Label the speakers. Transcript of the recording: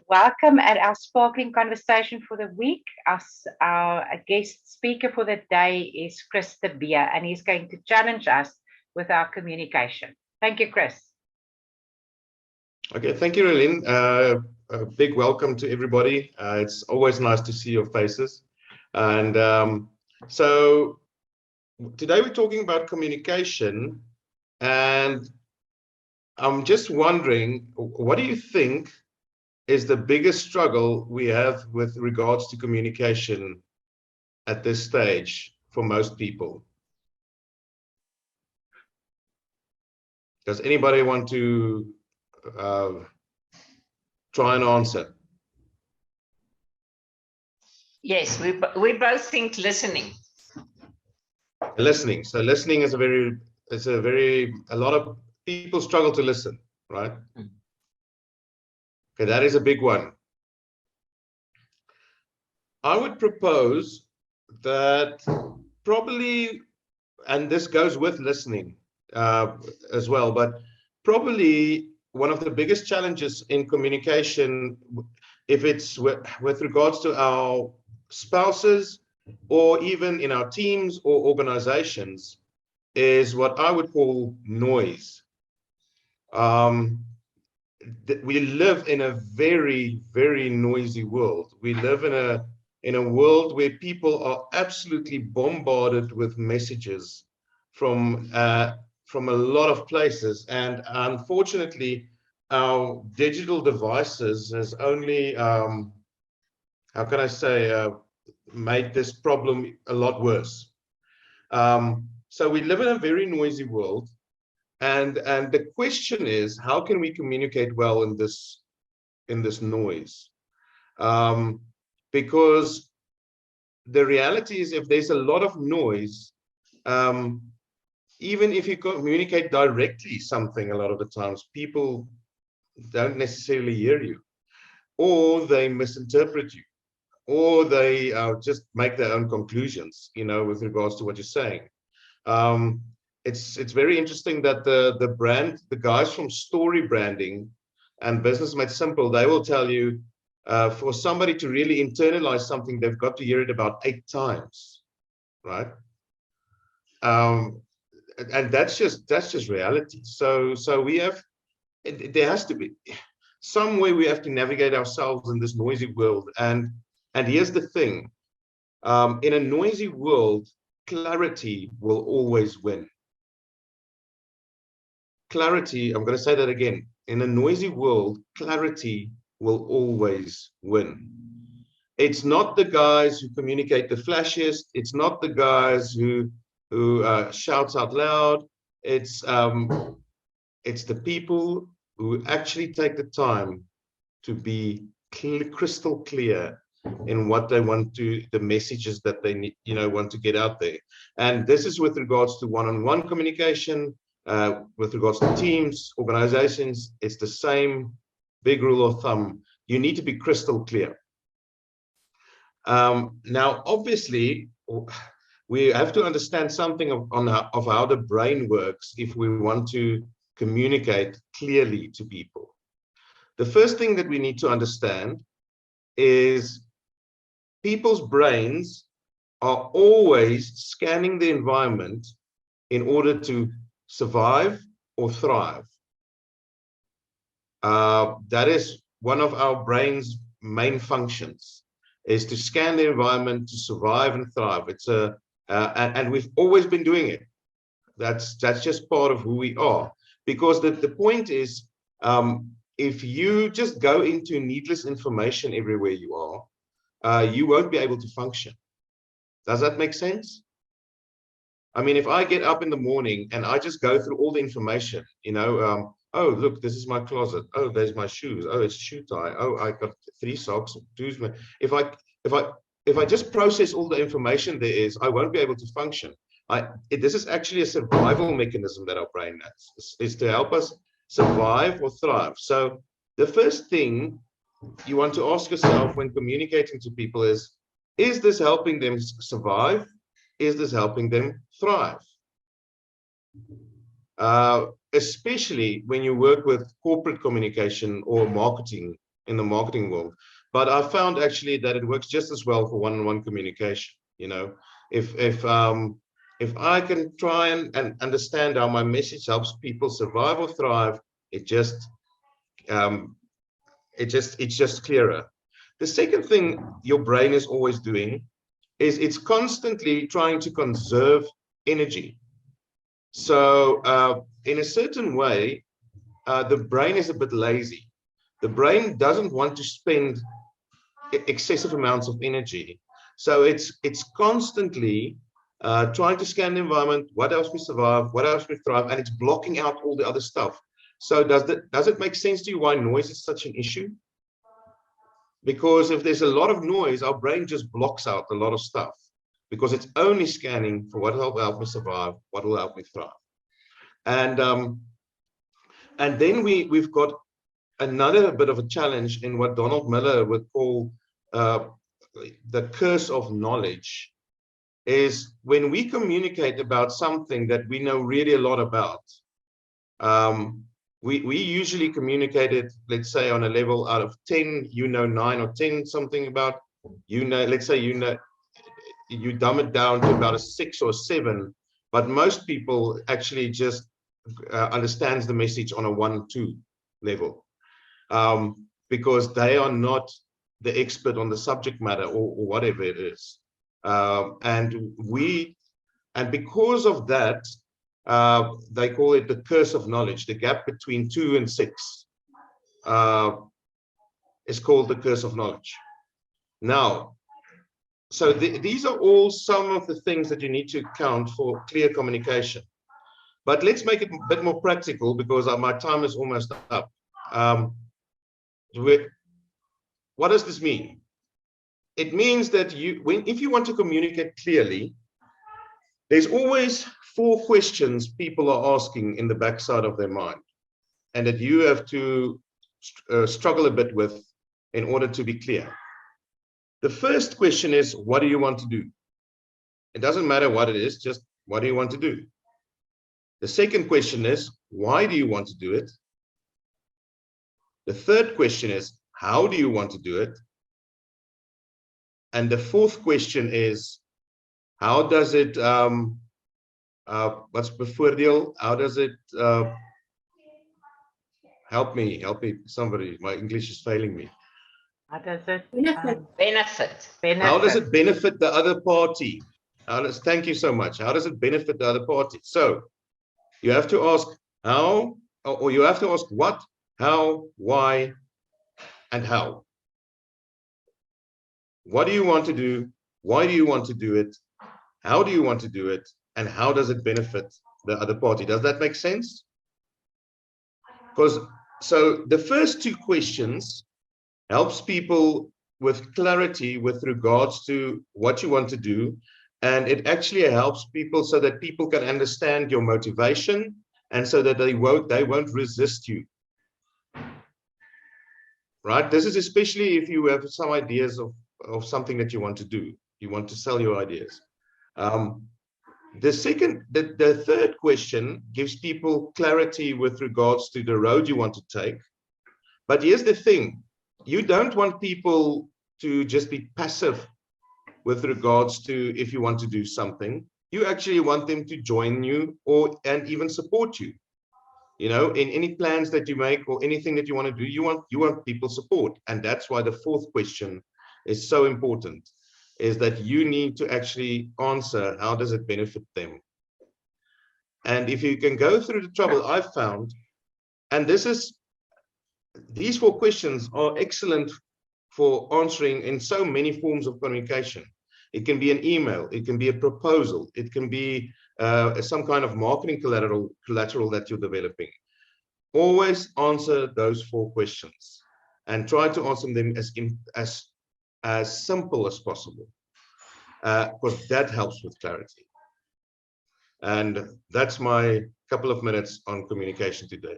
Speaker 1: welcome at our sparkling conversation for the week. Our guest speaker for the day is Chris de Beer, and he's going to challenge us with our communication. Thank you, Chris.
Speaker 2: Okay, thank you, Relin. A big welcome to everybody. It's always nice to see your faces. And so today we're talking about communication, and I'm just wondering, what do you think is the biggest struggle we have with regards to communication at this stage for most people? Does anybody want to try and answer?
Speaker 3: Yes, we both think listening.
Speaker 2: Listening. So listening is a lot of people struggle to listen, right? Okay, that is a big one. I would propose that probably, and this goes with listening as well, but probably one of the biggest challenges in communication, if it's with regards to our spouses or even in our teams or organizations, is what I would call noise. We live in a very, very noisy world. We live in a world where people are absolutely bombarded with messages from a lot of places, and unfortunately, our digital devices has only, how can I say, made this problem a lot worse. So we live in a very noisy world. And the question is, how can we communicate well in this noise? Because the reality is, if there's a lot of noise, even if you communicate directly something, a lot of the times people don't necessarily hear you, or they misinterpret you, or they just make their own conclusions, with regards to what you're saying. It's very interesting that the guys from Story Branding and Business Made Simple, they will tell you, for somebody to really internalize something, they've got to hear it about 8 times, right? And that's just reality. So there has to be some way we have to navigate ourselves in this noisy world. And here's the thing, in a noisy world, clarity will always win. Clarity, I'm going to say that again. In a noisy world, clarity will always win. It's not the guys who communicate the flashiest. It's not the guys who shouts out loud. It's the people who actually take the time to be crystal clear in what they want to, the messages that they need, want to get out there. And this is with regards to one-on-one communication. With regards to teams, organizations, it's the same big rule of thumb. You need to be crystal clear. Now, obviously, we have to understand something of how the brain works if we want to communicate clearly to people. The first thing that we need to understand is people's brains are always scanning the environment in order to survive or thrive. That is one of our brain's main functions, is to scan the environment to survive and thrive. It's and we've always been doing it. That's just part of who we are. Because the point is, if you just go into needless information everywhere you are, you won't be able to function. Does that make sense? I mean, if I get up in the morning and I just go through all the information, oh, look, this is my closet. Oh, there's my shoes. Oh, it's shoe tie. Oh, I got 3 socks. If I just process all the information there is, I won't be able to function. This is actually a survival mechanism that our brain has, is to help us survive or thrive. So the first thing you want to ask yourself when communicating to people is this helping them survive? Is this helping them thrive? Especially when you work with corporate communication or marketing in the marketing world. But I found actually that it works just as well for one-on-one communication. You know, if I can try and understand how my message helps people survive or thrive, it's just clearer. The second thing your brain is always doing is it's constantly trying to conserve energy. So in a certain way, the brain is a bit lazy. The brain doesn't want to spend excessive amounts of energy. So it's constantly trying to scan the environment, what else we survive, what else we thrive, and it's blocking out all the other stuff. So does it make sense to you why noise is such an issue? Because if there's a lot of noise, our brain just blocks out a lot of stuff because it's only scanning for what will help me survive, what will help me thrive. And then we've got another bit of a challenge in what Donald Miller would call the curse of knowledge, is when we communicate about something that we know really a lot about. We usually communicate it, let's say, on a level out of 10, 9 or 10 something about, let's say, you dumb it down to about a 6 or 7, but most people actually just understands the message on a 1, 2 level, because they are not the expert on the subject matter or whatever it is. And because of that, they call it the curse of knowledge. The gap between 2 and 6 is called the curse of knowledge. Now, so these are all some of the things that you need to account for clear communication. But let's make it a bit more practical because my time is almost up. What does this mean? It means that if you want to communicate clearly, there's always 4 questions people are asking in the backside of their mind, and that you have to struggle a bit with in order to be clear. The first question is, what do you want to do? It doesn't matter what it is, just what do you want to do? The second question is, why do you want to do it? The third question is, how do you want to do it? And the fourth question is, how does it, what's bevoordeel? How does it, help me, somebody, my English is failing me.
Speaker 1: How does it
Speaker 3: Benefit.
Speaker 2: How does it benefit the other party? Thank you so much. How does it benefit the other party? So you have to ask how, or you have to ask what, how, why, and how. What do you want to do? Why do you want to do it? How do you want to do it? And how does it benefit the other party? Does that make sense? Because so the first 2 questions helps people with clarity with regards to what you want to do. And it actually helps people so that people can understand your motivation and so that they won't resist you. Right? This is especially if you have some ideas of something that you want to do. You want to sell your ideas. The third question gives people clarity with regards to the road you want to take. But here's the thing. You don't want people to just be passive with regards to if you want to do something. You actually want them to join you and even support you. You know, in any plans that you make or anything that you want to do, you want people support. And that's why the fourth question is so important, is that you need to actually answer, how does it benefit them? And if you can go through the trouble I've found, and these 4 questions are excellent for answering in so many forms of communication. It can be an email, it can be a proposal, it can be some kind of marketing collateral that you're developing. Always answer those 4 questions and try to answer them as simple as possible, because that helps with clarity. And that's my couple of minutes on communication today.